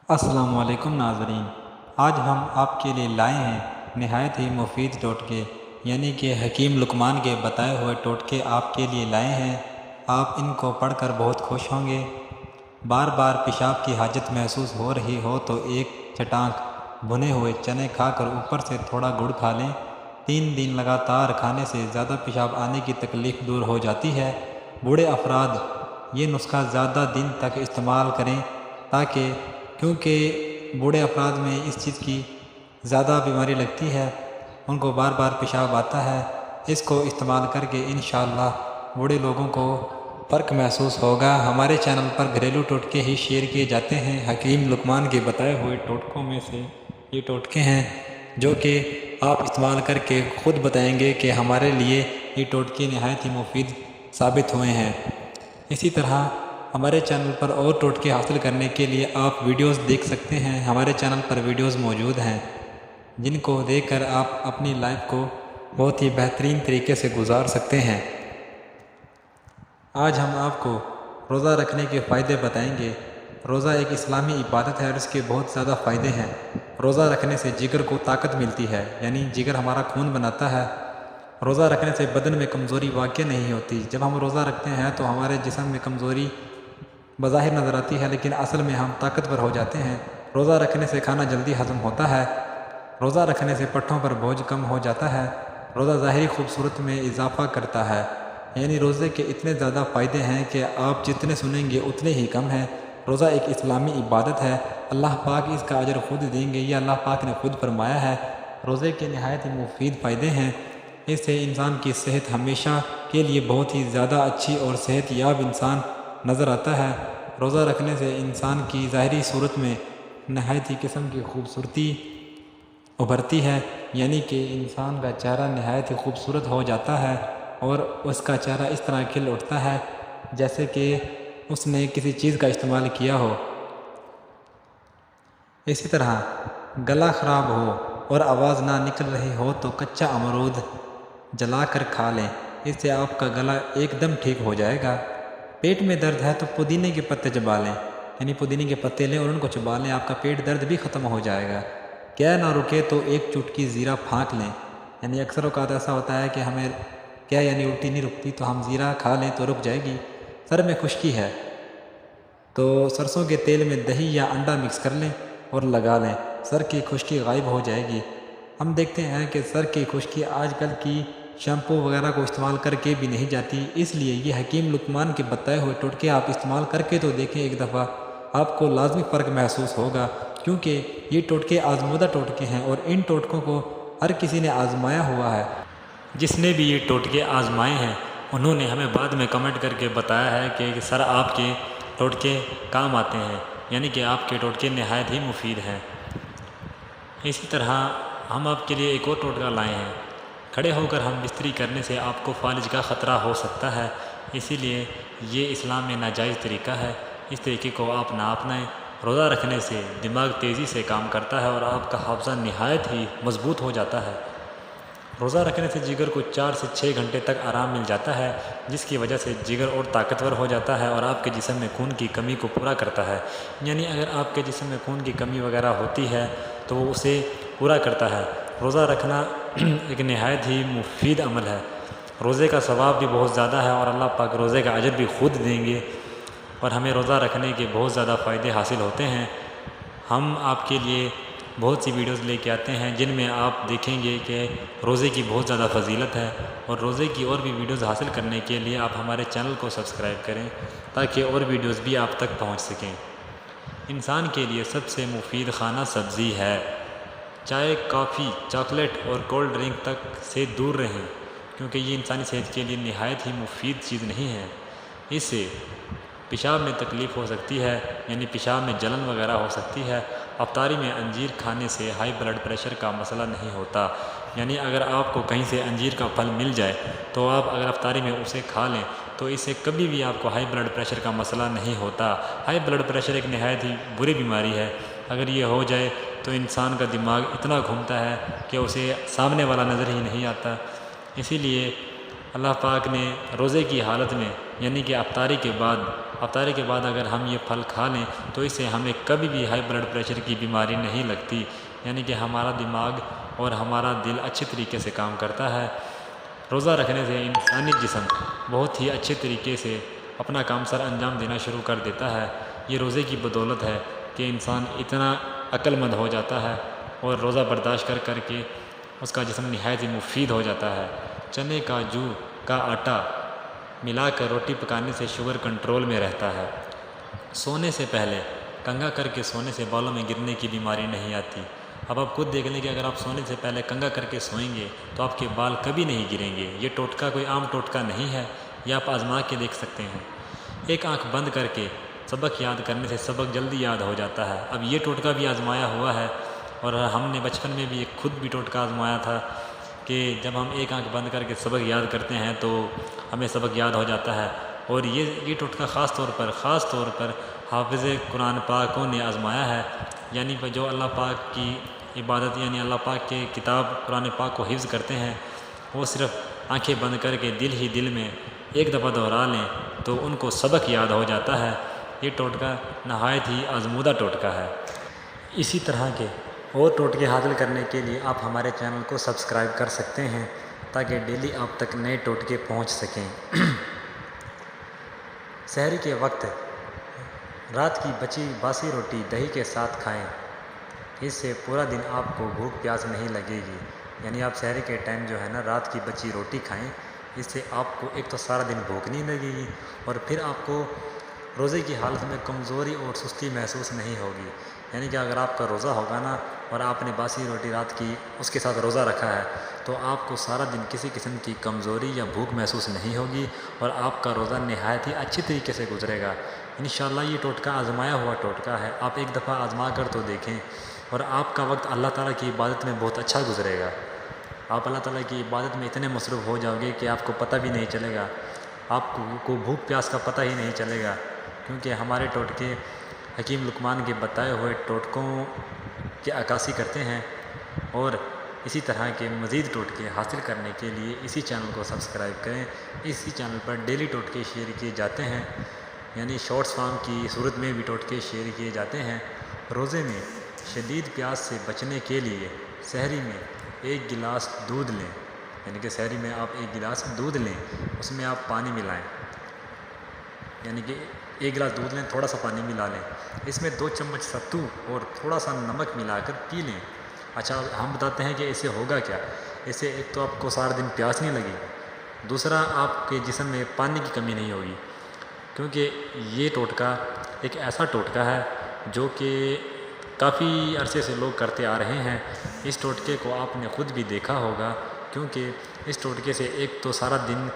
السلام علیکم ناظرین، آج ہم آپ کے لیے لائے ہیں نہایت ہی مفید ٹوٹکے، یعنی کہ حکیم لقمان کے بتائے ہوئے ٹوٹکے آپ کے لیے لائے ہیں۔ آپ ان کو پڑھ کر بہت خوش ہوں گے۔ بار بار پیشاب کی حاجت محسوس ہو رہی ہو تو ایک چٹانک بھنے ہوئے چنے کھا کر اوپر سے تھوڑا گڑ کھا لیں۔ 3 دن لگاتار کھانے سے زیادہ پیشاب آنے کی تکلیف دور ہو جاتی ہے۔ بوڑھے افراد یہ نسخہ زیادہ دن تک استعمال کریں کیونکہ بوڑھے افراد میں اس چیز کی زیادہ بیماری لگتی ہے، ان کو بار بار پیشاب آتا ہے۔ اس کو استعمال کر کے انشاءاللہ بوڑھے لوگوں کو فرق محسوس ہوگا۔ ہمارے چینل پر گھریلو ٹوٹکے ہی شیئر کیے جاتے ہیں۔ حکیم لقمان کے بتائے ہوئے ٹوٹکوں میں سے یہ ٹوٹکے ہیں جو کہ آپ استعمال کر کے خود بتائیں گے کہ ہمارے لیے یہ ٹوٹکے نہایت ہی مفید ثابت ہوئے ہیں۔ اسی طرح ہمارے چینل پر اور ٹوٹکے حاصل کرنے کے لیے آپ ویڈیوز دیکھ سکتے ہیں۔ ہمارے چینل پر ویڈیوز موجود ہیں جن کو دیکھ کر آپ اپنی لائف کو بہت ہی بہترین طریقے سے گزار سکتے ہیں۔ آج ہم آپ کو روزہ رکھنے کے فائدے بتائیں گے۔ روزہ ایک اسلامی عبادت ہے اور اس کے بہت زیادہ فائدے ہیں۔ روزہ رکھنے سے جگر کو طاقت ملتی ہے، یعنی جگر ہمارا خون بناتا ہے۔ روزہ رکھنے سے بدن میں کمزوری واقع نہیں ہوتی۔ جب ہم روزہ رکھتے ہیں تو ہمارے جسم میں کمزوری بظاہر نظر آتی ہے، لیکن اصل میں ہم طاقتور ہو جاتے ہیں۔ روزہ رکھنے سے کھانا جلدی ہضم ہوتا ہے۔ روزہ رکھنے سے پٹھوں پر بوجھ کم ہو جاتا ہے۔ روزہ ظاہری خوبصورت میں اضافہ کرتا ہے، یعنی روزے کے اتنے زیادہ فائدے ہیں کہ آپ جتنے سنیں گے اتنے ہی کم ہیں۔ روزہ ایک اسلامی عبادت ہے، اللہ پاک اس کا اجر خود دیں گے، یہ اللہ پاک نے خود فرمایا ہے۔ روزے کے نہایت ہی مفید فائدے ہیں۔ اس سے انسان کی صحت ہمیشہ کے لیے بہت ہی زیادہ اچھی اور صحت یاب انسان نظر آتا ہے۔ روزہ رکھنے سے انسان کی ظاہری صورت میں نہایت ہی قسم کی خوبصورتی ابھرتی ہے، یعنی کہ انسان کا چہرہ نہایت ہی خوبصورت ہو جاتا ہے اور اس کا چہرہ اس طرح کھل اٹھتا ہے جیسے کہ اس نے کسی چیز کا استعمال کیا ہو۔ اسی طرح گلا خراب ہو اور آواز نہ نکل رہی ہو تو کچا امرود جلا کر کھا لیں، اس سے آپ کا گلا ایک دم ٹھیک ہو جائے گا۔ پیٹ میں درد ہے تو پودینے کے پتے چبا لیں، یعنی پودینے کے پتے لیں اور ان کو چبا لیں، آپ کا پیٹ درد بھی ختم ہو جائے گا۔ کیا نہ رکے تو ایک چٹکی زیرہ پھانک لیں، یعنی اکثر اوقات ایسا ہوتا ہے کہ ہمیں کیا یعنی الٹی نہیں رکتی تو ہم زیرہ کھا لیں تو رک جائے گی۔ سر میں خشکی ہے تو سرسوں کے تیل میں دہی یا انڈا مکس کر لیں اور لگا لیں، سر کی خشکی غائب ہو جائے گی۔ ہم دیکھتے ہیں کہ سر کی خشکی آج کل کی شیمپو وغیرہ کو استعمال کر کے بھی نہیں جاتی، اس لیے یہ حکیم لقمان کے بتائے ہوئے ٹوٹکے آپ استعمال کر کے تو دیکھیں ایک دفعہ، آپ کو لازمی فرق محسوس ہوگا، کیونکہ یہ ٹوٹکے آزمودہ ٹوٹکے ہیں اور ان ٹوٹکوں کو ہر کسی نے آزمایا ہوا ہے۔ جس نے بھی یہ ٹوٹکے آزمائے ہیں انہوں نے ہمیں بعد میں کمنٹ کر کے بتایا ہے کہ سر آپ کے ٹوٹکے کام آتے ہیں، یعنی کہ آپ کے ٹوٹکے نہایت ہی مفید ہیں۔ اسی طرح ہم آپ کے لیے ایک اور ٹوٹکا لائے ہیں۔ کھڑے ہو کر ہم بستری کرنے سے آپ کو فالج کا خطرہ ہو سکتا ہے، اسی لیے یہ اسلام میں ناجائز طریقہ ہے، اس طریقے کو آپ نہ اپنائیں۔ روزہ رکھنے سے دماغ تیزی سے کام کرتا ہے اور آپ کا حافظہ نہایت ہی مضبوط ہو جاتا ہے۔ روزہ رکھنے سے جگر کو 4 سے 6 گھنٹے تک آرام مل جاتا ہے، جس کی وجہ سے جگر اور طاقتور ہو جاتا ہے اور آپ کے جسم میں خون کی کمی کو پورا کرتا ہے، یعنی اگر آپ کے جسم میں خون کی کمی وغیرہ ہوتی ہے تو وہ اسے پورا کرتا ہے۔ روزہ رکھنا ایک نہایت ہی مفید عمل ہے، روزے کا ثواب بھی بہت زیادہ ہے اور اللہ پاک روزے کا اجر بھی خود دیں گے اور ہمیں روزہ رکھنے کے بہت زیادہ فائدے حاصل ہوتے ہیں۔ ہم آپ کے لیے بہت سی ویڈیوز لے کے آتے ہیں جن میں آپ دیکھیں گے کہ روزے کی بہت زیادہ فضیلت ہے، اور روزے کی اور بھی ویڈیوز حاصل کرنے کے لیے آپ ہمارے چینل کو سبسکرائب کریں تاکہ اور ویڈیوز بھی آپ تک پہنچ سکیں۔ انسان کے لیے سب سے مفید کھانا سبزی ہے۔ چائے، کافی، چاکلیٹ اور کولڈ ڈرنک تک سے دور رہیں کیونکہ یہ انسانی صحت کے لیے نہایت ہی مفید چیز نہیں ہے۔ اس سے پیشاب میں تکلیف ہو سکتی ہے، یعنی پیشاب میں جلن وغیرہ ہو سکتی ہے۔ افطاری میں انجیر کھانے سے ہائی بلڈ پریشر کا مسئلہ نہیں ہوتا، یعنی اگر آپ کو کہیں سے انجیر کا پھل مل جائے تو آپ اگر افطاری میں اسے کھا لیں تو اس سے کبھی بھی آپ کو ہائی بلڈ پریشر کا مسئلہ نہیں ہوتا۔ ہائی بلڈ پریشر ایک نہایت ہی بری بیماری ہے، اگر یہ ہو جائے تو انسان کا دماغ اتنا گھومتا ہے کہ اسے سامنے والا نظر ہی نہیں آتا۔ اسی لیے اللہ پاک نے روزے کی حالت میں یعنی کہ افطاری کے بعد اگر ہم یہ پھل کھا لیں تو اس سے ہمیں کبھی بھی ہائی بلڈ پریشر کی بیماری نہیں لگتی، یعنی کہ ہمارا دماغ اور ہمارا دل اچھے طریقے سے کام کرتا ہے۔ روزہ رکھنے سے انسانی جسم بہت ہی اچھے طریقے سے اپنا کام سر انجام دینا شروع کر دیتا ہے۔ یہ روزے کی بدولت ہے کہ انسان اتنا عقل مند ہو جاتا ہے اور روزہ برداشت کر کے اس کا جسم نہایت ہی مفید ہو جاتا ہے۔ چنے کا جو کا آٹا ملا کر روٹی پکانے سے شوگر کنٹرول میں رہتا ہے۔ سونے سے پہلے کنگھا کر کے سونے سے بالوں میں گرنے کی بیماری نہیں آتی۔ اب آپ خود دیکھ لیں کہ اگر آپ سونے سے پہلے کنگھا کر کے سوئیں گے تو آپ کے بال کبھی نہیں گریں گے۔ یہ ٹوٹکا کوئی عام ٹوٹکا نہیں ہے، یہ آپ آزما کے دیکھ سکتے ہیں۔ ایک آنکھ بند کر کے سبق یاد کرنے سے سبق جلدی یاد ہو جاتا ہے۔ اب یہ ٹوٹکا بھی آزمایا ہوا ہے اور ہم نے بچپن میں بھی خود بھی ٹوٹکا آزمایا تھا کہ جب ہم ایک آنکھ بند کر کے سبق یاد کرتے ہیں تو ہمیں سبق یاد ہو جاتا ہے۔ اور یہ ٹوٹکا خاص طور پر حافظ قرآن پاکوں نے آزمایا ہے، یعنی جو اللہ پاک کی عبادت یعنی اللہ پاک کے کتاب قرآن پاک کو حفظ کرتے ہیں، وہ صرف آنکھیں بند کر کے دل میں ایک دفعہ دہرا لیں تو ان کو سبق یاد ہو جاتا ہے۔ یہ ٹوٹکا نہایت ہی آزمودہ ٹوٹکا ہے۔ اسی طرح کے اور ٹوٹکے حاصل کرنے کے لیے آپ ہمارے چینل کو سبسکرائب کر سکتے ہیں تاکہ ڈیلی آپ تک نئے ٹوٹکے پہنچ سکیں۔ سحری کے وقت رات کی بچی باسی روٹی دہی کے ساتھ کھائیں، اس سے پورا دن آپ کو بھوک پیاس نہیں لگے گی۔ یعنی آپ سحری کے ٹائم جو ہے نا رات کی بچی روٹی کھائیں، اس سے آپ کو ایک تو سارا دن بھوک نہیں لگے گی اور پھر آپ کو روزے کی حالت میں کمزوری اور سستی محسوس نہیں ہوگی۔ یعنی کہ اگر آپ کا روزہ ہوگا نا اور آپ نے باسی روٹی رات کی اس کے ساتھ روزہ رکھا ہے تو آپ کو سارا دن کسی قسم کی کمزوری یا بھوک محسوس نہیں ہوگی اور آپ کا روزہ نہایت ہی اچھی طریقے سے گزرے گا۔ انشاءاللہ یہ ٹوٹکا آزمایا ہوا ٹوٹکا ہے، آپ ایک دفعہ آزما کر تو دیکھیں اور آپ کا وقت اللہ تعالیٰ کی عبادت میں بہت اچھا گزرے گا۔ آپ اللہ تعالیٰ کی عبادت میں اتنے مصروف ہو جاؤ گے کہ آپ کو پتہ بھی نہیں چلے گا، آپ کو بھوک پیاس کا پتہ ہی نہیں چلے گا، کیونکہ ہمارے ٹوٹکے حکیم لقمان کے بتائے ہوئے ٹوٹکوں کی عکاسی کرتے ہیں۔ اور اسی طرح کے مزید ٹوٹکے حاصل کرنے کے لیے اسی چینل کو سبسکرائب کریں۔ اسی چینل پر ڈیلی ٹوٹکے شیئر کیے جاتے ہیں، یعنی شارٹس فارم کی صورت میں بھی ٹوٹکے شیئر کیے جاتے ہیں۔ روزے میں شدید پیاس سے بچنے کے لیے سحری میں 1 گلاس دودھ لیں، یعنی کہ سحری میں آپ 1 گلاس دودھ لیں، اس میں آپ پانی ملائیں، یعنی کہ 1 گلاس دودھ لیں، تھوڑا سا پانی ملا لیں، اس میں 2 چمچ ستو اور تھوڑا سا نمک ملا کر پی لیں۔ اچھا ہم بتاتے ہیں کہ اس سے ہوگا کیا؟ اس سے ایک تو آپ کو سارا دن پیاس نہیں لگے گی، دوسرا آپ کے جسم میں پانی کی کمی نہیں ہوگی، کیونکہ یہ ٹوٹکا ایک ایسا ٹوٹکا ہے جو کہ کافی عرصے سے لوگ کرتے آ رہے ہیں۔ اس ٹوٹکے کو آپ نے خود بھی دیکھا ہوگا، کیونکہ اس ٹوٹکے سے ایک تو سارا دن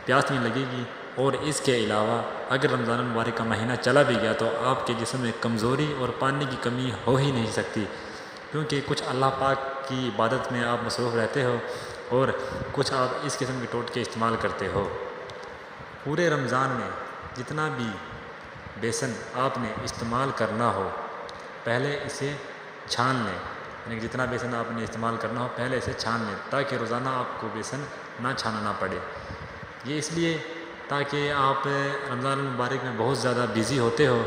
پیاس نہیں لگے گی اور اس کے علاوہ اگر رمضان المبارک کا مہینہ چلا بھی گیا تو آپ کے جسم میں کمزوری اور پانی کی کمی ہو ہی نہیں سکتی، کیونکہ کچھ اللہ پاک کی عبادت میں آپ مصروف رہتے ہو اور کچھ آپ اس قسم کے ٹوٹکے استعمال کرتے ہو۔ پورے رمضان میں جتنا بھی بیسن آپ نے استعمال کرنا ہو پہلے اسے چھان لیں، یعنی جتنا بیسن آپ نے استعمال کرنا ہو پہلے اسے چھان لیں تاکہ روزانہ آپ کو بیسن نہ چھاننا پڑے۔ یہ اس لیے تاکہ آپ رمضان المبارک میں بہت زیادہ بیزی ہوتے ہو،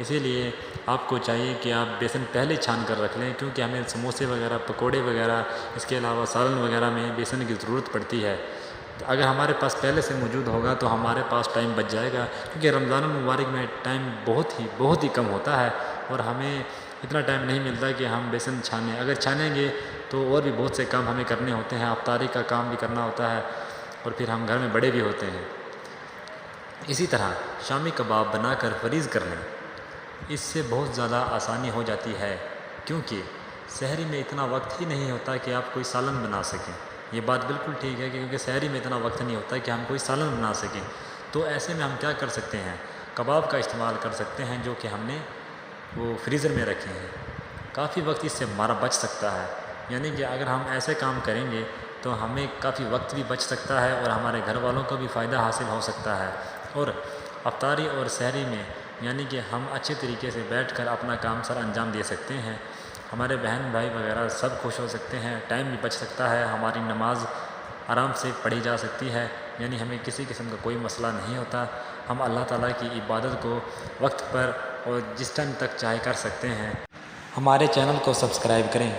اسی لیے آپ کو چاہیے کہ آپ بیسن پہلے چھان کر رکھ لیں، کیونکہ ہمیں سموسے وغیرہ پکوڑے وغیرہ اس کے علاوہ سالن وغیرہ میں بیسن کی ضرورت پڑتی ہے۔ اگر ہمارے پاس پہلے سے موجود ہوگا تو ہمارے پاس ٹائم بچ جائے گا، کیونکہ رمضان المبارک میں ٹائم بہت ہی کم ہوتا ہے اور ہمیں اتنا ٹائم نہیں ملتا کہ ہم بیسن چھانیں۔ اگر چھانیں گے تو اور بھی بہت سے کام ہمیں کرنے ہوتے ہیں، افطاری کا کام بھی کرنا ہوتا ہے اور پھر ہم گھر میں بڑے بھی ہوتے ہیں۔ اسی طرح شامی کباب بنا کر فریز کر لیں، اس سے بہت زیادہ آسانی ہو جاتی ہے، کیونکہ سحری میں اتنا وقت ہی نہیں ہوتا کہ آپ کوئی سالن بنا سکیں۔ یہ بات بالکل ٹھیک ہے، کیونکہ سحری میں اتنا وقت نہیں ہوتا کہ ہم کوئی سالن بنا سکیں، تو ایسے میں ہم کیا کر سکتے ہیں؟ کباب کا استعمال کر سکتے ہیں جو کہ ہم نے وہ فریزر میں رکھے ہیں۔ کافی وقت اس سے ہمارا بچ سکتا ہے، یعنی کہ اگر ہم ایسے کام کریں گے تو ہمیں کافی وقت بھی بچ سکتا ہے اور ہمارے گھر والوں کو بھی فائدہ حاصل ہو سکتا ہے، اور افطاری اور سحری میں یعنی کہ ہم اچھے طریقے سے بیٹھ کر اپنا کام سر انجام دے سکتے ہیں، ہمارے بہن بھائی وغیرہ سب خوش ہو سکتے ہیں، ٹائم بھی بچ سکتا ہے، ہماری نماز آرام سے پڑھی جا سکتی ہے یعنی ہمیں کسی قسم کا کوئی مسئلہ نہیں ہوتا، ہم اللہ تعالیٰ کی عبادت کو وقت پر اور جس ٹائم تک چاہے کر سکتے ہیں۔ ہمارے چینل کو سبسکرائب کریں۔